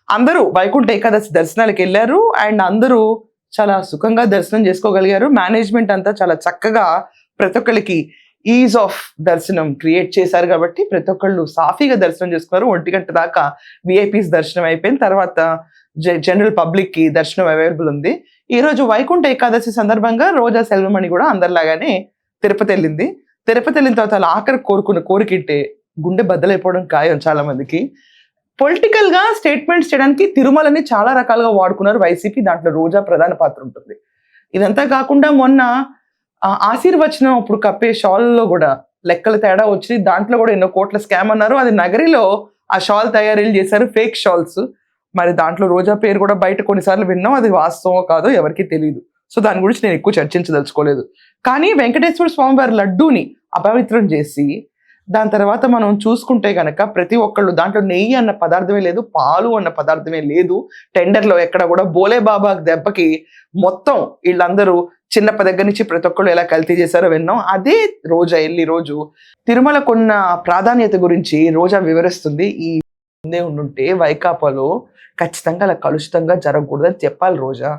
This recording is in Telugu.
అందరూ వైకుంఠ ఏకాదశి దర్శనాలకు వెళ్ళారు. అండ్ అందరూ చాలా సుఖంగా దర్శనం చేసుకోగలిగారు. మేనేజ్మెంట్ అంతా చాలా చక్కగా ప్రతి ఒక్కళ్ళకి ఈజ్ ఆఫ్ దర్శనం క్రియేట్ చేశారు కాబట్టి ప్రతి ఒక్కళ్ళు సాఫీగా దర్శనం చేసుకున్నారు. 1 గంట దాకా విఐపీస్ దర్శనం అయిపోయిన తర్వాత జనరల్ పబ్లిక్ కి దర్శనం అవైలబుల్ ఉంది. ఈ రోజు వైకుంఠ ఏకాదశి సందర్భంగా రోజా సెల్వమణి కూడా అందరిలాగానే తిరుపతి వెళ్ళింది. తిరుపతి వెళ్ళిన తర్వాత వాళ్ళ ఆఖరి కోరుకున్న కోరికింటే గుండె బద్దలైపోవడం ఖాయం చాలా మందికి. పొలిటికల్ గా స్టేట్మెంట్స్ చేయడానికి తిరుమలని చాలా రకాలుగా వాడుకున్నారు వైసీపీ. దాంట్లో రోజా ప్రధాన పాత్ర ఉంటుంది. ఇదంతా కాకుండా మొన్న ఆశీర్వచనం అప్పుడు కప్పే షాల్లో కూడా లెక్కల తేడా వచ్చి దాంట్లో కూడా ఎన్నో కోట్ల స్కామ్ అన్నారు. అది నగరిలో ఆ షాల్ తయారీలు చేశారు, ఫేక్ షాల్స్. మరి దాంట్లో రోజా పేరు కూడా బయట కొన్నిసార్లు విన్నాం. అది వాస్తవం కాదో ఎవరికి తెలియదు. సో దాని గురించి నేను ఎక్కువ చర్చించదలుచుకోలేదు. కానీ వెంకటేశ్వర స్వామి వారి లడ్డూని అపవిత్రం చేసి దాని తర్వాత మనం చూసుకుంటే గనక ప్రతి ఒక్కళ్ళు దాంట్లో నెయ్యి అన్న పదార్థమే లేదు, పాలు అన్న పదార్థమే లేదు. టెండర్లో ఎక్కడ కూడా బోలే బాబా దెబ్బకి మొత్తం వీళ్ళందరూ చిన్నప్ప దగ్గర నుంచి ప్రతి ఒక్కళ్ళు ఎలా కల్తీ చేశారో విన్నాం. అదే రోజా వెళ్ళి రోజు తిరుమలకున్న ప్రాధాన్యత గురించి రోజా వివరిస్తుంది. ఈ ముందే ఉండుంటే వైకాపాలో ఖచ్చితంగా అలా కలుషితంగా జరగకూడదని చెప్పాలి రోజా.